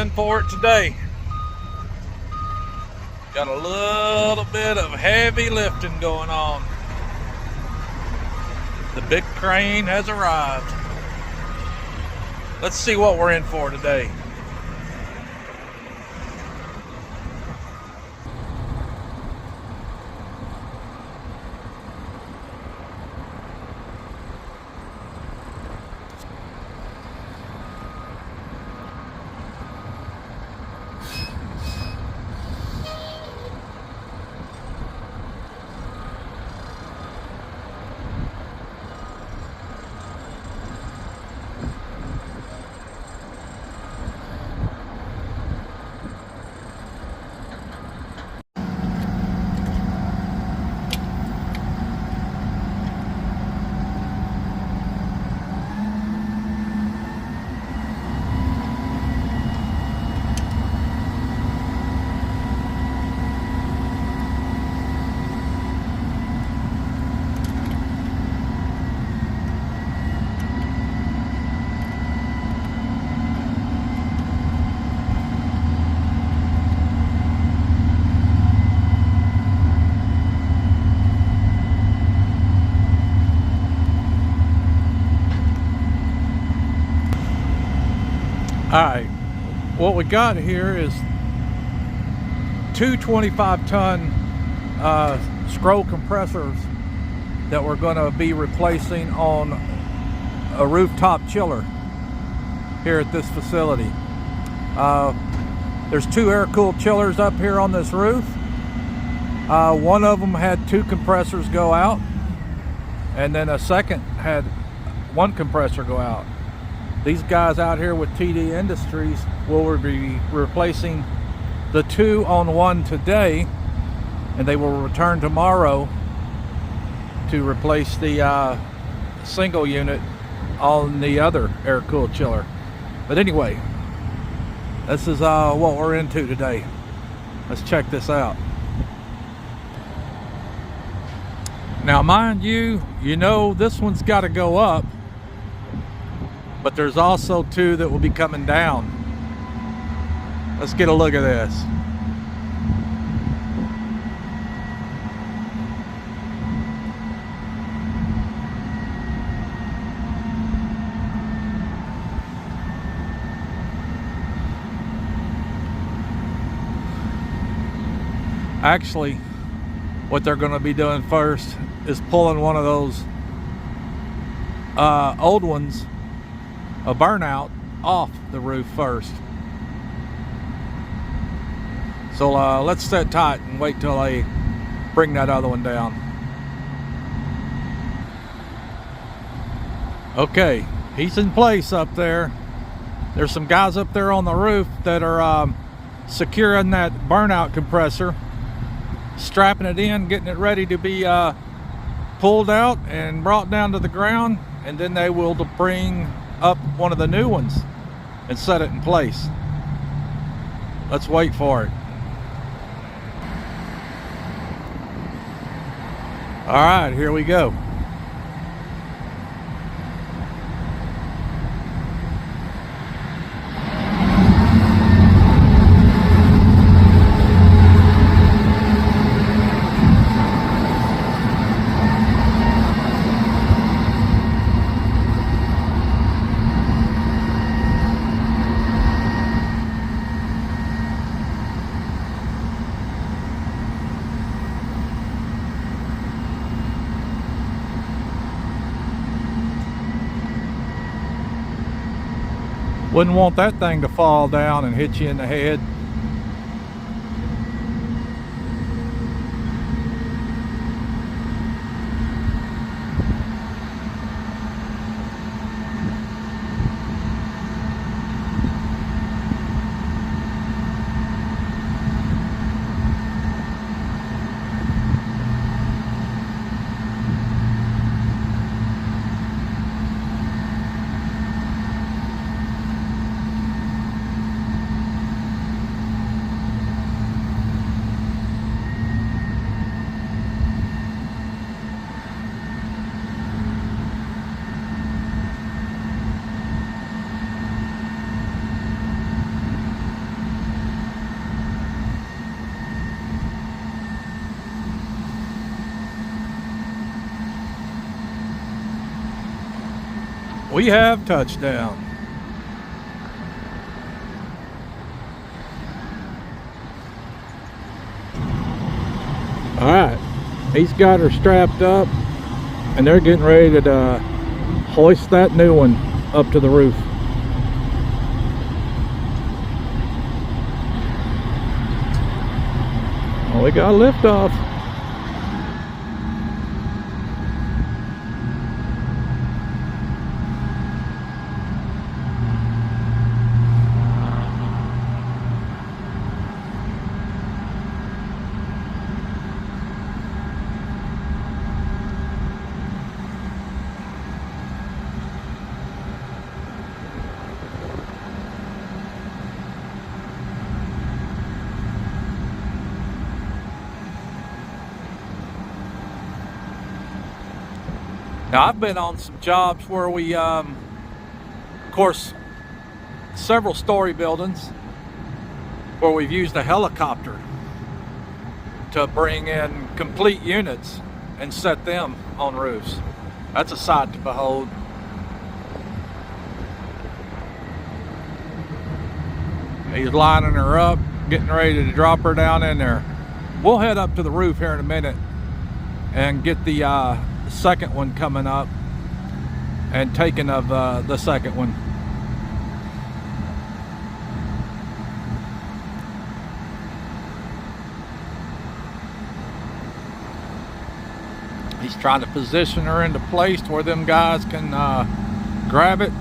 in for it today. Got a little bit of heavy lifting going on. The big crane has arrived. Let's see what we're in for today. Alright, what we got here is two 25-ton scroll compressors that we're going to be replacing on a rooftop chiller here at this facility. There's two air-cooled chillers up here on this roof. One of them had two compressors go out, and then a second had one compressor go out. These guys out here with TD Industries will be replacing the two on one today, and they will return tomorrow to replace the single unit on the other air-cooled chiller. But anyway, this is what we're into today. Let's check this out. Now mind you, you know this one's got to go up, but there's also two that will be coming down. Let's get a look at this. Actually, what they're going to be doing first is pulling one of those old ones, a burnout, off the roof first. So let's sit tight and wait till they bring that other one down. Okay, he's in place up there. There's some guys up there on the roof that are securing that burnout compressor, strapping it in, getting it ready to be pulled out and brought down to the ground, and then they will bring up one of the new ones and set it in place. Let's wait for it. All right, here we go. Wouldn't want that thing to fall down and hit you in the head. We have touchdown. All right, he's got her strapped up, and they're getting ready to hoist that new one up to the roof. Well, we got a lift off. Now, I've been on some jobs where we, of course, several story buildings where we've used a helicopter to bring in complete units and set them on roofs. That's a sight to behold. He's lining her up, getting ready to drop her down in there. We'll head up to the roof here in a minute and get the second one coming up and taking of the second one. He's trying to position her into place where them guys can grab it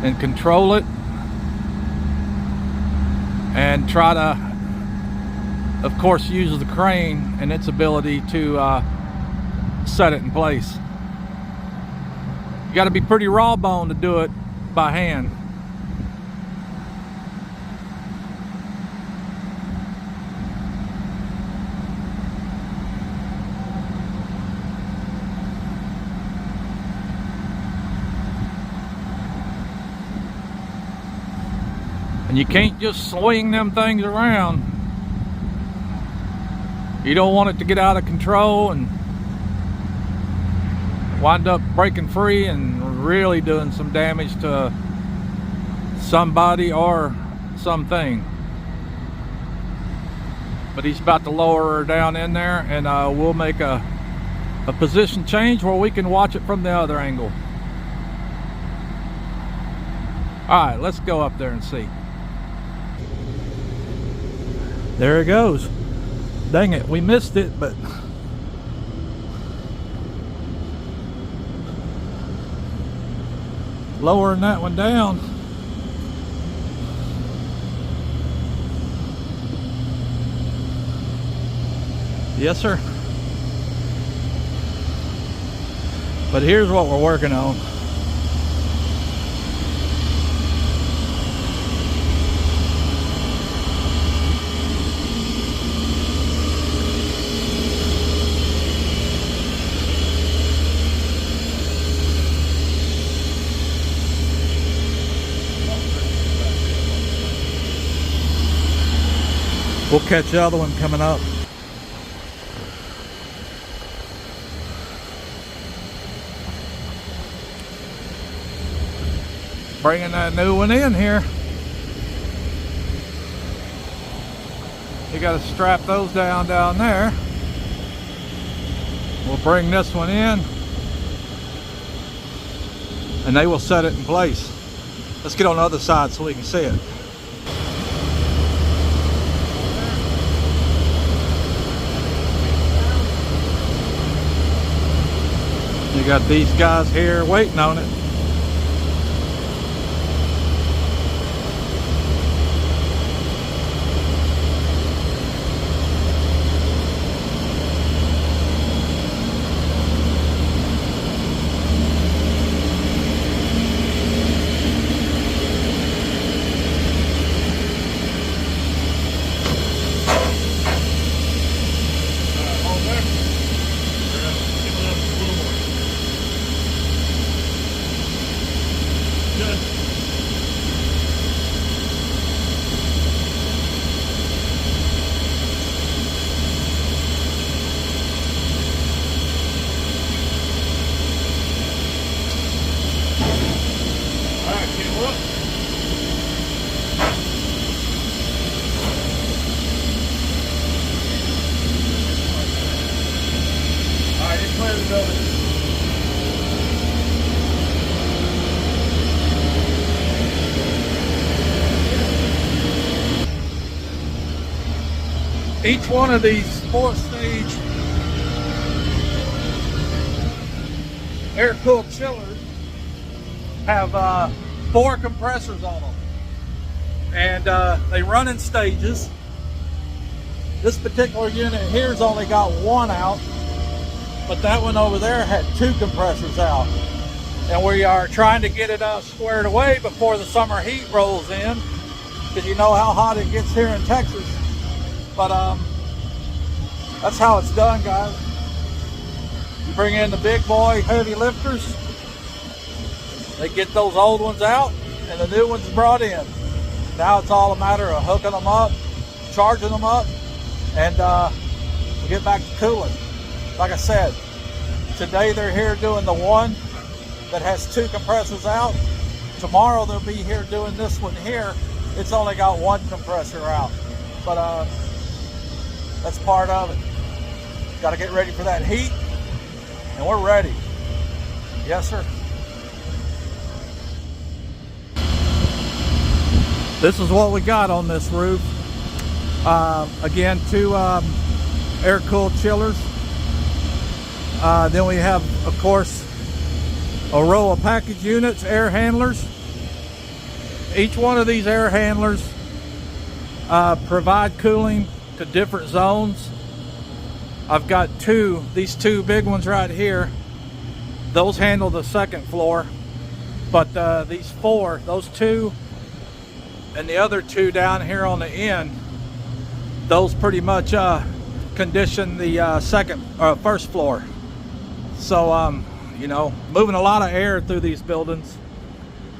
and control it and try to, of course, use the crane and its ability to set it in place. You got to be pretty raw bone to do it by hand. And you can't just swing them things around. You don't want it to get out of control and wind up breaking free and really doing some damage to somebody or something. But he's about to lower her down in there, and we'll make a position change where we can watch it from the other angle. Alright, let's go up there and see. There it goes. Dang it, we missed it, but lowering that one down. Yes, sir. But here's what we're working on. We'll catch the other one coming up. Bringing that new one in here. You got to strap those down there. We'll bring this one in, and they will set it in place. Let's get on the other side so we can see it. You got these guys here waiting on it. Each one of these 4-stage air-cooled chillers have 4 compressors on them, and they run in stages. This particular unit here's only got 1 out, but that one over there had 2 compressors out, and we are trying to get it squared away before the summer heat rolls in, because you know how hot it gets here in Texas. But that's how it's done, guys. You bring in the big boy heavy lifters, they get those old ones out and the new ones brought in. Now it's all a matter of hooking them up, charging them up, and we get back to cooling. Like I said, today they're here doing the one that has 2 compressors out. Tomorrow they'll be here doing this one here. It's only got 1 compressor out, but that's part of it. Got to get ready for that heat, and we're ready. Yes, sir. This is what we got on this roof. Again, 2 air-cooled chillers. Then we have, of course, a row of package units, air handlers. Each one of these air handlers provide cooling to different zones. I've got these 2 big ones right here. Those handle the 2nd floor, but these 4, those 2 and the other 2 down here on the end, those pretty much condition the 1st floor. So you know, moving a lot of air through these buildings,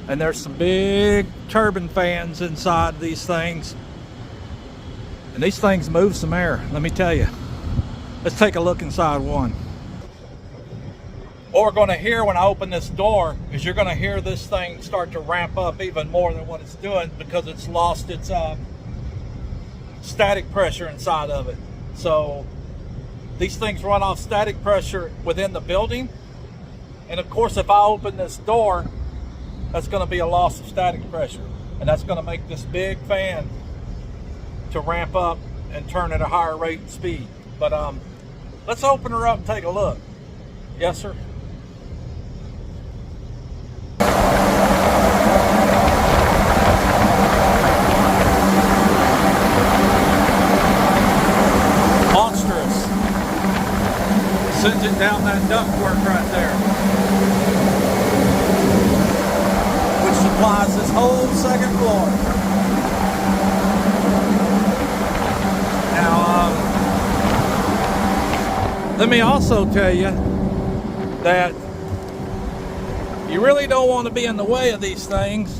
and there's some big turbine fans inside these things, and these things move some air, let me tell you. Let's take a look inside one. What we're going to hear when I open this door is you're going to hear this thing start to ramp up even more than what it's doing, because it's lost its static pressure inside of it. So these things run off static pressure within the building, and of course if I open this door, that's going to be a loss of static pressure, and that's going to make this big fan to ramp up and turn at a higher rate and speed. But let's open her up and take a look. Yes, sir. Monstrous. Sends it down that ductwork right there, which supplies this whole 2nd floor. Now, let me also tell you that you really don't want to be in the way of these things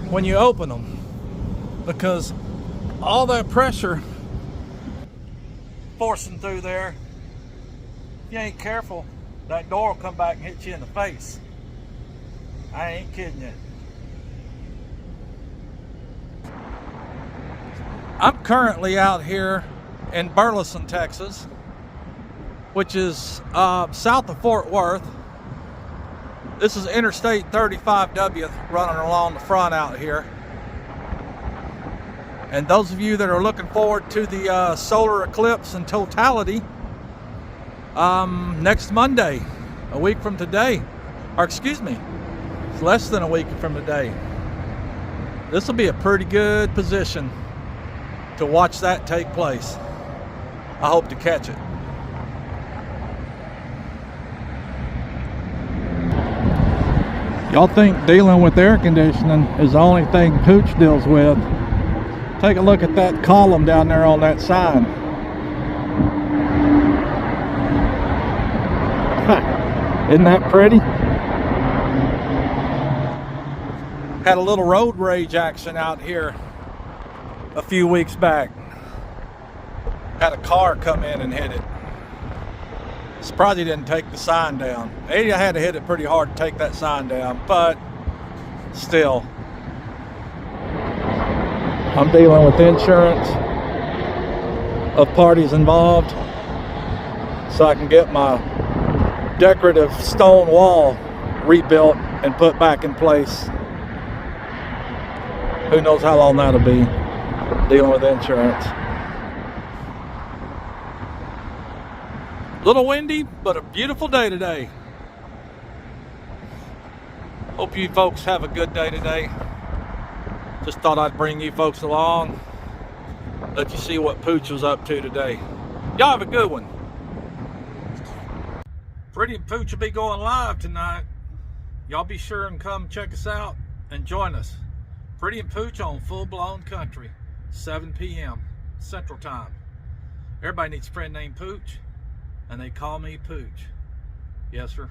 when you open them, because all that pressure forcing through there, if you ain't careful, that door will come back and hit you in the face. I ain't kidding you. I'm currently out here in Burleson, Texas, which is south of Fort Worth. This is Interstate 35W running along the front out here. And those of you that are looking forward to the solar eclipse in totality, next Monday, a week from today, or excuse me, it's less than a week from today, this will be a pretty good position to watch that take place. I hope to catch it. Y'all think dealing with air conditioning is the only thing Pooch deals with? Take a look at that column down there on that sign. Isn't that pretty? Had a little road rage action out here a few weeks back. Had a car come in and hit it. Surprised he didn't take the sign down. I had to hit it pretty hard to take that sign down, but still. I'm dealing with insurance of parties involved, so I can get my decorative stone wall rebuilt and put back in place. Who knows how long that'll be, dealing with insurance. Little windy, but a beautiful day today. Hope you folks have a good day today. Just thought I'd bring you folks along, let you see what Pooch was up to today. Y'all have a good one. Freddie and Pooch will be going live tonight. Y'all be sure and come check us out and join us. Freddie and Pooch on Full Blown Country, 7 p.m. Central Time. Everybody needs a friend named Pooch, and they call me Pooch. Yes, sir.